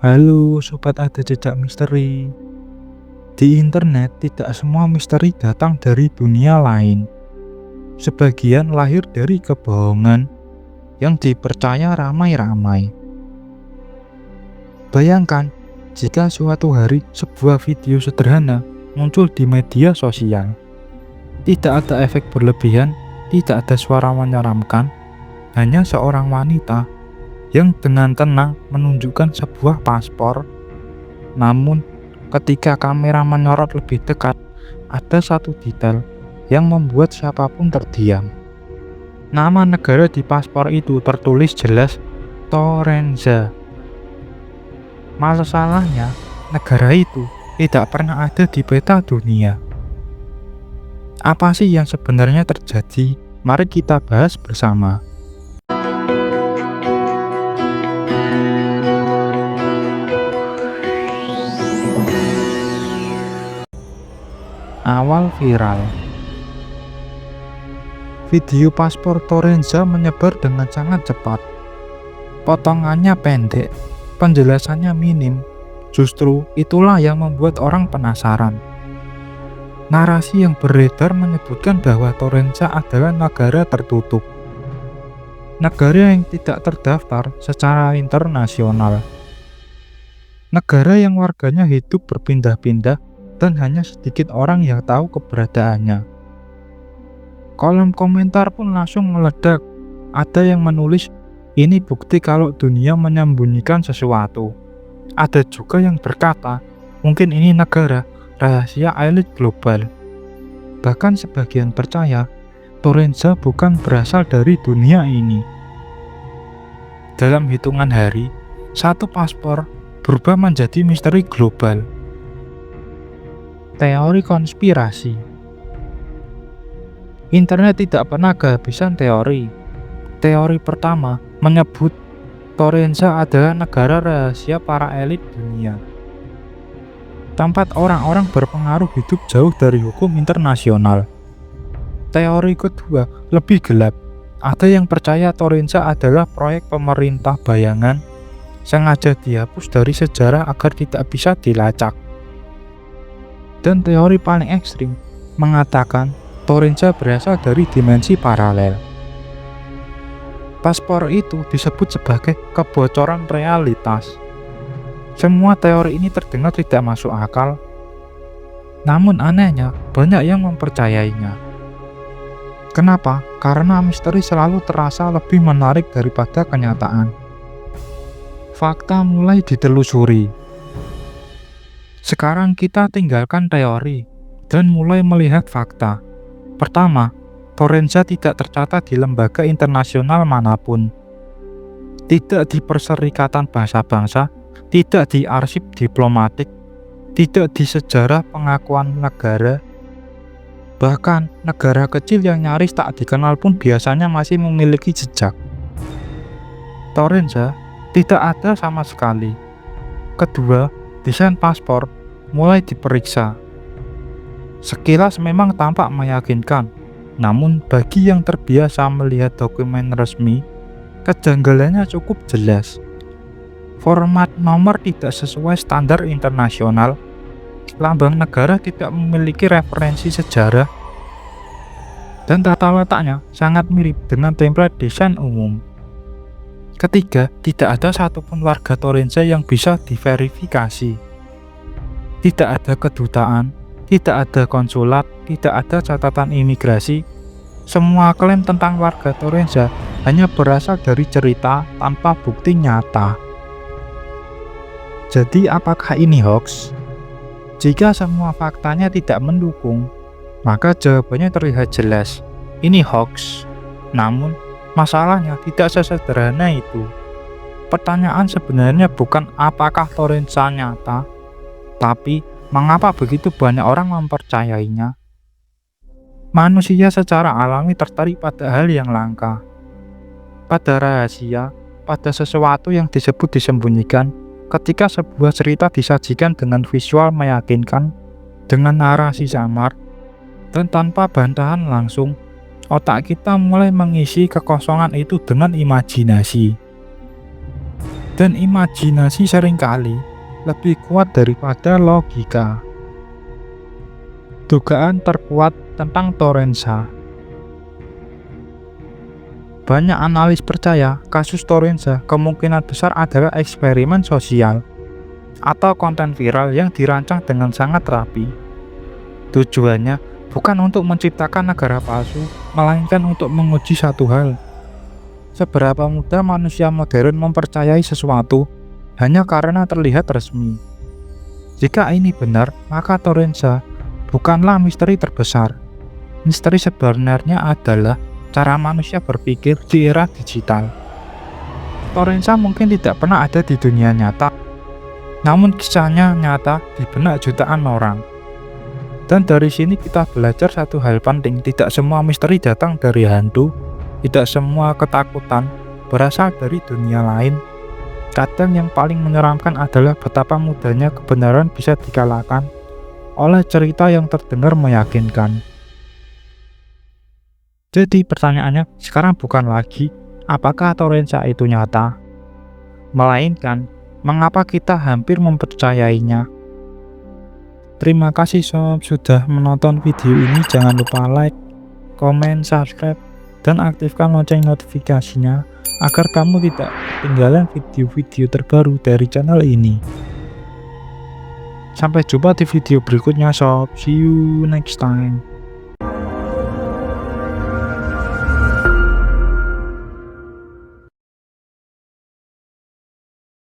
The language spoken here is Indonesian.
Halo Sobat Ada Jejak Misteri. Di internet tidak semua misteri datang dari dunia lain. Sebagian lahir dari kebohongan yang dipercaya ramai-ramai. Bayangkan jika suatu hari sebuah video sederhana muncul di media sosial. Tidak ada efek berlebihan, tidak ada suara menyeramkan, hanya seorang wanita yang dengan tenang menunjukkan sebuah paspor. Namun, ketika kamera menyorot lebih dekat, ada satu detail yang membuat siapapun terdiam. Nama negara di paspor itu tertulis jelas Torenza. Masalahnya, negara itu tidak pernah ada di peta dunia. Apa sih yang sebenarnya terjadi? Mari kita bahas bersama. Awal viral. Video paspor Torenza menyebar dengan sangat cepat. Potongannya pendek, penjelasannya minim. Justru itulah yang membuat orang penasaran. Narasi yang beredar menyebutkan bahwa Torenza adalah negara tertutup. Negara yang tidak terdaftar secara internasional. Negara yang warganya hidup berpindah-pindah dan hanya sedikit orang yang tahu keberadaannya. Kolom komentar pun langsung meledak. Ada yang menulis, "Ini bukti kalau dunia menyembunyikan sesuatu." Ada juga yang berkata, "Mungkin ini negara rahasia elit global." Bahkan sebagian percaya, Torenza bukan berasal dari dunia ini. Dalam hitungan hari, satu paspor berubah menjadi misteri global. Teori konspirasi. Internet tidak pernah kehabisan teori. Teori pertama menyebut Torenza adalah negara rahasia para elit dunia. Tempat orang-orang berpengaruh hidup jauh dari hukum internasional. Teori kedua lebih gelap. Ada yang percaya Torenza adalah proyek pemerintah bayangan, sengaja dihapus dari sejarah agar tidak bisa dilacak. Dan teori paling ekstrim mengatakan Torenza berasal dari dimensi paralel. Paspor itu disebut sebagai kebocoran realitas. Semua teori ini terdengar tidak masuk akal. Namun anehnya, banyak yang mempercayainya. Kenapa? Karena misteri selalu terasa lebih menarik daripada kenyataan. Fakta mulai ditelusuri. Sekarang kita tinggalkan teori dan mulai melihat fakta. Pertama, Torenza tidak tercatat di lembaga internasional manapun. Tidak di Perserikatan Bangsa-Bangsa, tidak di arsip diplomatik, tidak di sejarah pengakuan negara. Bahkan negara kecil yang nyaris tak dikenal pun biasanya masih memiliki jejak. Torenza tidak ada sama sekali. Kedua, desain paspor mulai diperiksa. Sekilas memang tampak meyakinkan, namun bagi yang terbiasa melihat dokumen resmi, kejanggalannya cukup jelas. Format nomor tidak sesuai standar internasional, lambang negara tidak memiliki referensi sejarah, dan tata letaknya sangat mirip dengan template desain umum. Ketiga, tidak ada satupun warga Torenza yang bisa diverifikasi. Tidak ada kedutaan, tidak ada konsulat, tidak ada catatan imigrasi. Semua klaim tentang warga Torenza hanya berasal dari cerita tanpa bukti nyata. Jadi apakah ini hoax? Jika semua faktanya tidak mendukung, maka jawabannya terlihat jelas. Ini hoax. Namun, masalahnya tidak sesederhana itu. Pertanyaan sebenarnya bukan apakah Torenza nyata, tapi mengapa begitu banyak orang mempercayainya? Manusia secara alami tertarik pada hal yang langka, pada rahasia, pada sesuatu yang disebut disembunyikan. Ketika sebuah cerita disajikan dengan visual meyakinkan, dengan narasi samar, dan tanpa bantahan langsung, otak kita mulai mengisi kekosongan itu dengan imajinasi. Dan imajinasi seringkali lebih kuat daripada logika. Dugaan terkuat tentang Torensa. Banyak analis percaya kasus Torensa kemungkinan besar adalah eksperimen sosial atau konten viral yang dirancang dengan sangat rapi. Tujuannya bukan untuk menciptakan negara palsu, melainkan untuk menguji satu hal. Seberapa mudah manusia modern mempercayai sesuatu hanya karena terlihat resmi. Jika ini benar, maka Torensa bukanlah misteri terbesar. Misteri sebenarnya adalah cara manusia berpikir di era digital. Torensa mungkin tidak pernah ada di dunia nyata, namun kisahnya nyata di benak jutaan orang. Dan dari sini kita belajar satu hal penting, tidak semua misteri datang dari hantu, tidak semua ketakutan berasal dari dunia lain. Kadang yang paling menyeramkan adalah betapa mudahnya kebenaran bisa dikalahkan oleh cerita yang terdengar meyakinkan. Jadi pertanyaannya sekarang bukan lagi apakah Torensa itu nyata, melainkan mengapa kita hampir mempercayainya. Terima kasih sob sudah menonton video ini. Jangan lupa like, komen, subscribe, dan aktifkan lonceng notifikasinya agar kamu tidak ketinggalan video-video terbaru dari channel ini. Sampai jumpa di video berikutnya sob. See you next time.